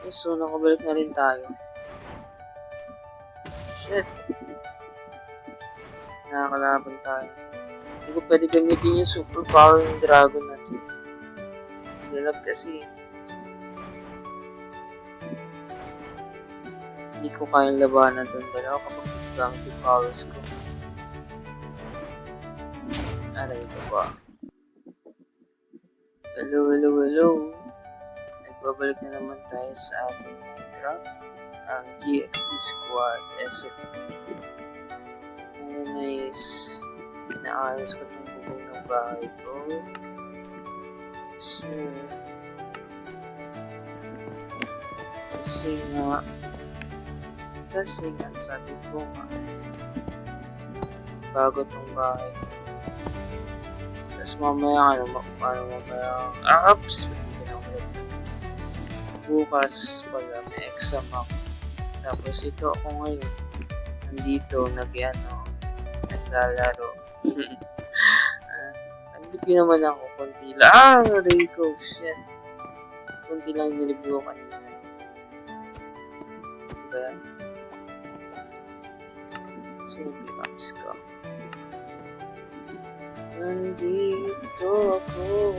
So, nakabalik na rin tayo. Shit. Nakakalaban tayo. Hindi ko pwede gamitin yung superpower ng dragon na to. Lalab kasi. Hindi ko kayang labanan doon dalawa kapag gamit yung powers ko. Aray ko ba? Hello, hello, hello. Nagbabalik na naman tayo sa ating Minecraft. Ang GXD Squad SF. Ngayon is naayos ko itong bubong ng bahay ko. So, kasi nga sabi ko nga bago itong bahay. Tapos mamaya bukas pala may exam ako. Tapos ito ako ngayon nandito naglalaro. Nandito naman ako konti lang. Rico, shit. Konti lang nilibyo ko kanina. Diba yan? Sinipimax ko. Nandito ako.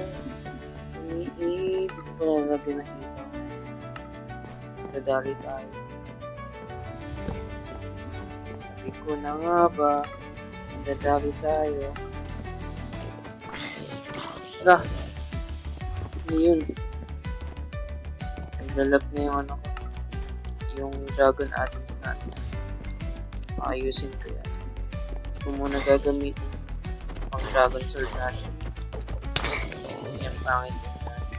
Umiibig ko pala na pinakita. Dadali tayo. Sabi ko na nga ba, dadali tayo. Ano yun? Naglalap na yung yung dragon atoms natin. Ayusin ko yan. Hindi ko muna gagamitin ang dragon sword natin. Kasi ang pangit yun natin.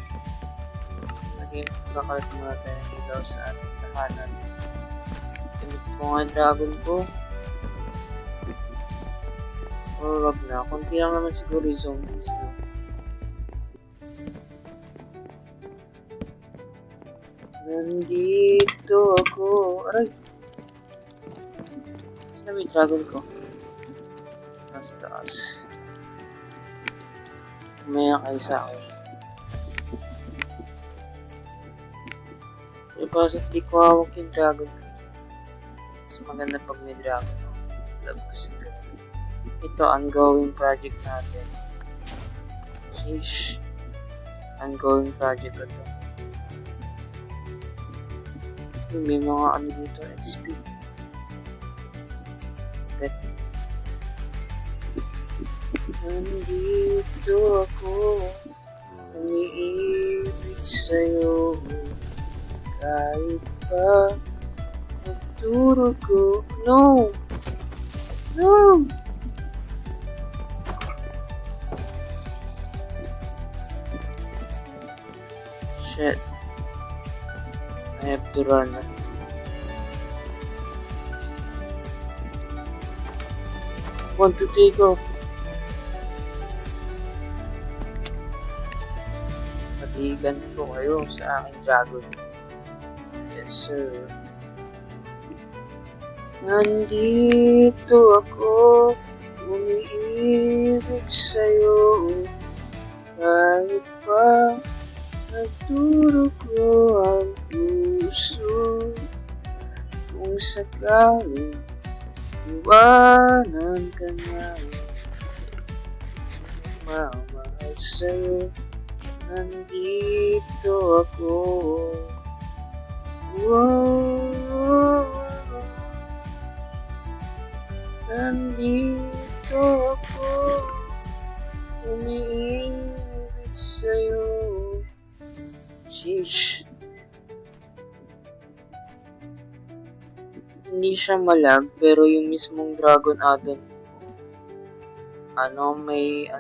Kakalat muna tayo ng ilaw sa ating tahanan. Gamit ko nga yung dragon ko. Wag na. Kunti lang naman siguro yung zombies na. Nandito ako. Aray! Saan may dragon ko? Nasa taas. Umaya kayo sa akin. Pero bakit di ko hawak yung dragon ko? Mas maganda pag may dragon ako. Love ko sila. Ito, ongoing project natin. Sheesh. Ongoing project ko ito. May mga dito, XP. Okay. Nandito ako, umiibig sa'yo, kahit pa magturo ko. No! No! Shit. I have to run. 1, 2, 3, go. Patigan ko kayo sa aking dragon. Yes, sir. Nandito ako, umiibig sa'yo, kahit pa nagturo ko ang puso. Kung sakaling iwanan ka na, mamahal sa'yo. Nandito ako. Wow. Nandito ako, umiibig sa'yo. Sheesh. Hindi siya malag, pero yung mismong dragon addon, may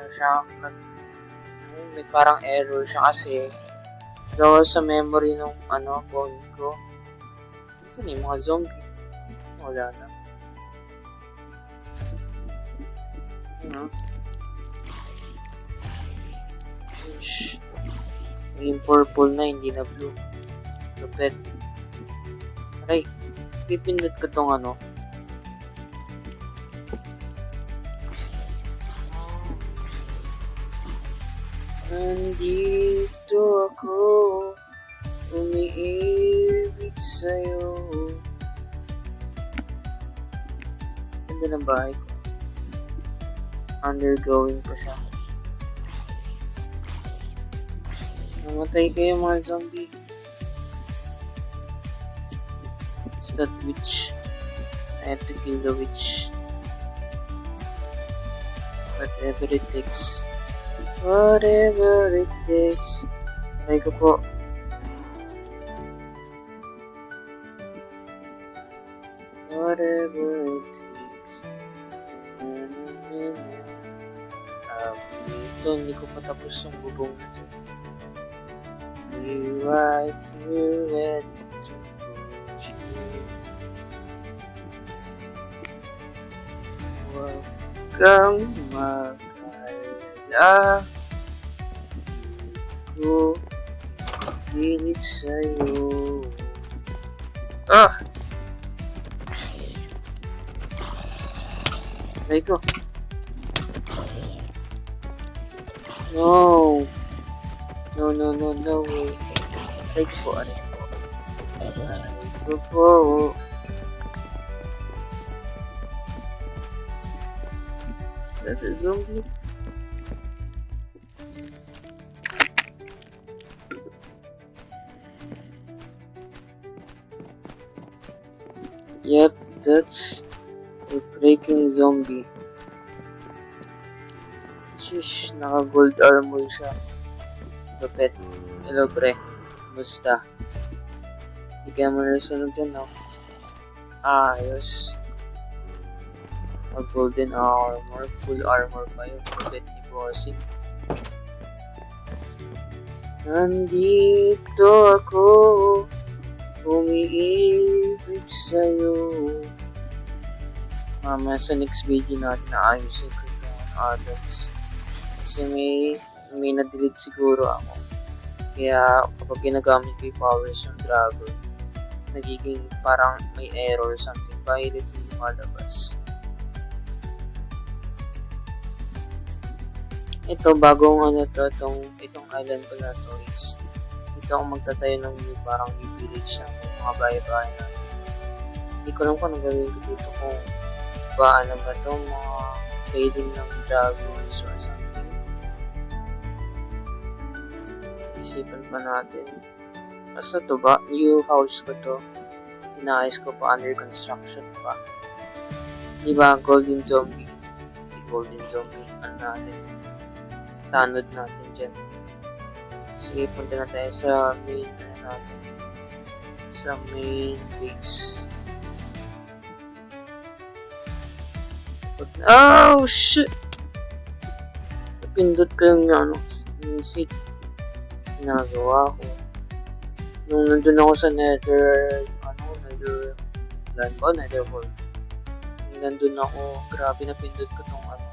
parang error siya kasi gawa sa memory nung phone ko. Kasi yung mga zombie, wala na. Sheesh. Yung purple na, hindi na blue. Lupet. Aray, pipindot ko tong Nandito ako, umiibig sa'yo. Ganda ng bahay ko. Undergoing pa siya. Namatay kayo mga zombie. It's that witch. I have to kill the witch. Whatever it takes. Whatever it takes. Aray ko po. Whatever it takes. Ito, hindi ko pa tapos yung bubong na ito. We right here ready to push you. Huwag kang mag-alala. Hindi ko pilit sa'yo. Ah! Aray ko. No. No way. Aray ko po, aray ko. Aray ko po. Is that a zombie? Yep, that's a freaking zombie. Shish, naka-gold armor siya. Lupet. Hello, pre. Kumusta? Hindi kaya mo nasunog dyan, no? Ayos. Golden armor. Full armor pa yung lupet ni Bossy. Nandito ako. Umiibig sa'yo. Mamaya sa next video natin naayusin ko yung others. Kasi may na-delete siguro ako. Kaya kapag ginagamit ko yung powers ng dragon, nagiging parang may error or something. Violet yung lumalabas. Ito, bagong ano to, itong island ko na to is dito ako magtatayo ng parang new village na mga bahay-bahay na. Hindi ko lang kung nagagawin ko dito kung ba ano ba to, mga trading ng dragons or something. Isipan pa natin. Basta to ba? New house ko to. Inaayos ko pa, under construction pa. Diba, golden zombie? Si golden zombie, ano natin? Tanod natin dyan. Sige, punta na tayo sa main natin. Sa main base. Oh, shit! Napindot ko yung ano, yung seat. Ginagawa ko. Nung nandun ako sa nether land ba? Nether hall. Nung nandun ako, grabe napindot ko tong ano.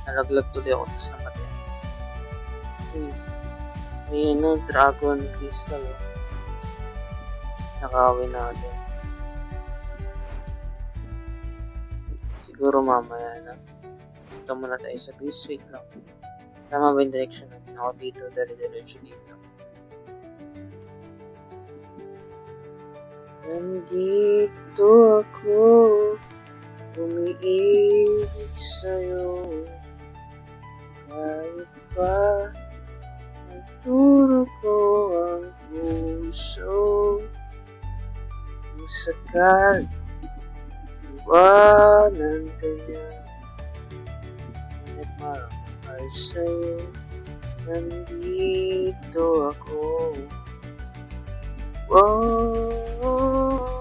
Nalaglag tuloy ako, tapos namatay. May ano, dragon crystal. Nakawin natin. Siguro mamaya na. Punta muna tayo sa base. Wait lang. Tama ba yung direction natin? Ako dito, dire-diretso dito. Nandito ako, umiibig sa'yo. Kahit pa nagturo ko ang puso. Kung sakal, iwanan ka niya. Nagmahal sa'yo, nandito ako. Whoa,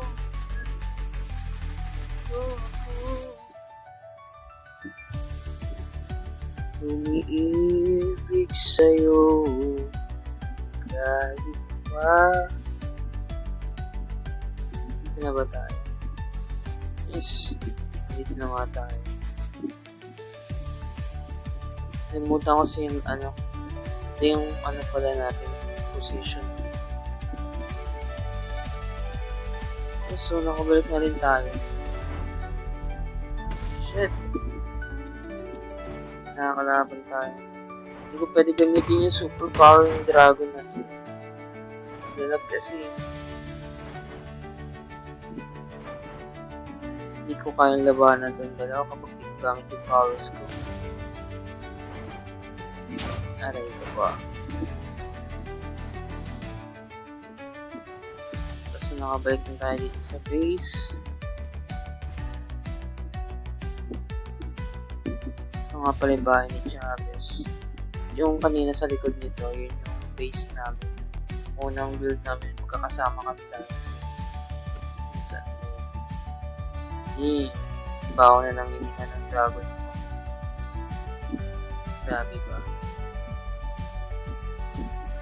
umiibig sa'yo kahit pa. Dito na ba tayo? Yes, dito na nga tayo. Nalimutan ko kasi yung ano, ito yung ano pala natin, position. So, nakabalik na rin tayo. Shit. Nakakalaban tayo. Hindi ko pwede gamitin yung superpower ng dragon natin. Lalag kasi. Hindi ko kayang labanan doon dalawa kapag di ko gamit yung powers ko. Aray ko ba? Basta nakabalik na tayo dito sa base. Ito nga pala yung bahay ni Chavez. Yung kanina sa likod nito, yun yung base namin. Unang build namin, magkakasama kami lang. Bawa na lang hindi ng dragon ko. Grabe ba?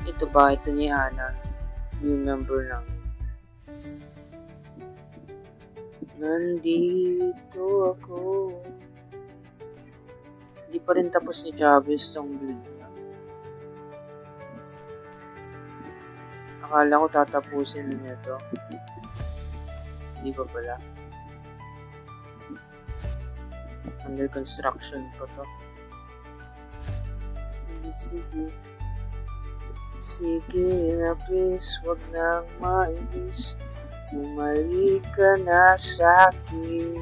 Ito ba? Ito ni Ana. New member lang. Nandito ako. Hindi pa rin tapos ni Chavez tong build niya. Akala ko tatapusin niya to. Hindi pa pala. Under construction pa to. Sige na please, wag nang mainis. Bumalik ka na sa'kin.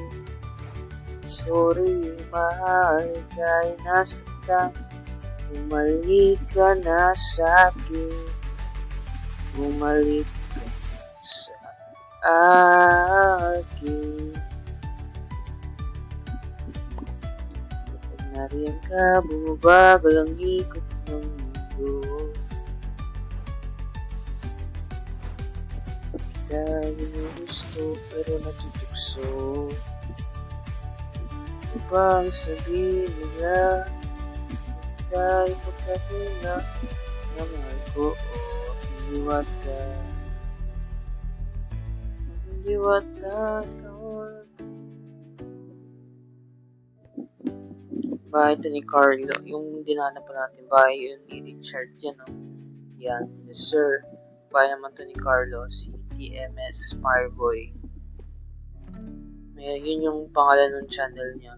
Sorry mahal, kay nasaktan. Bumalik ka na sa'kin. Bumalik ka sa akin. Nariyan ka, bumabagal ang ikot ng mundo. Kita ginugusto pero natutukso. Ano ba ang sabihin nila? Tayo magkakila na mahal ko o hindi wata. Hindi wata kawan. Bahay ito ni Carlo. Yung dinanap pa natin bahay yun ni Richard yan, no? Yan, yes sir. Bahay naman ito ni Carlo, si TMS Fireboy. Yun yung pangalan ng channel niya.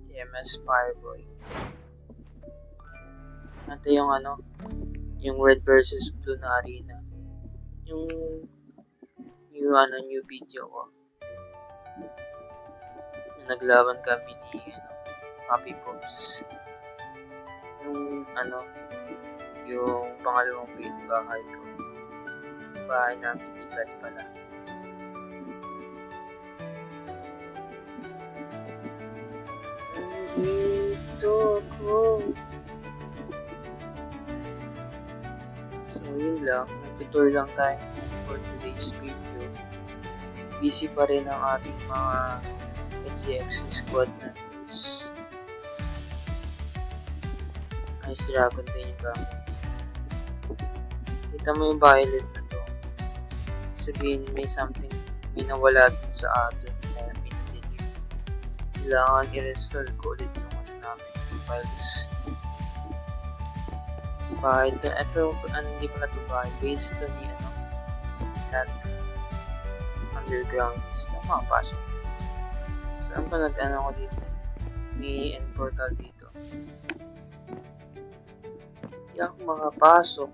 TMS Fireboy. Ito yung ano, yung Red versus Blue na arena. Yung new video ko. Yung naglaban kami ni Papi Pops. Yung yung pangalawang bahay ko. Bahay namin ikat pala. Nandito ako. So yun lang. Nag-tour lang tayo for today's video. Busy pa rin ang ating mga GX squad members. Ay, si Dragon din yung gamit. Kita mo yung violet na to. Sabihin may something, may nawala dun sa atin na pinag-delete. Kailangan i-restore ko ulit yung namin yung files. Bahay ito, hindi pala ito bahay. Base ito ni cat underground. Tama, pasok. Saan pa nag-ano ko dito? May end portal dito. Hindi ako makapasok.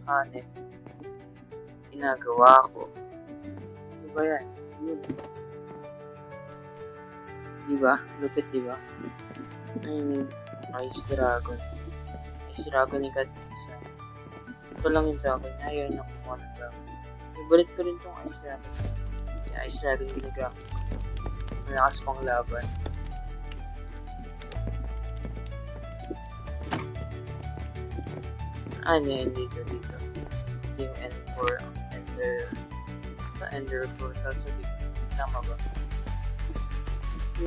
Hanep. Ginagawa ko. Ito ba yan? Yun. Diba? Lupit diba? Ice Dragon. Ice Dragon yung isa. Ito lang yung dragon niya. Ayun, nakukuha ng dragon. Favorite ko rin itong Ice Dragon. Yung Ice Dragon ginagamit ko. Malakas pang laban. Hindi dito. Ito yung Ender portal. So, tama ba?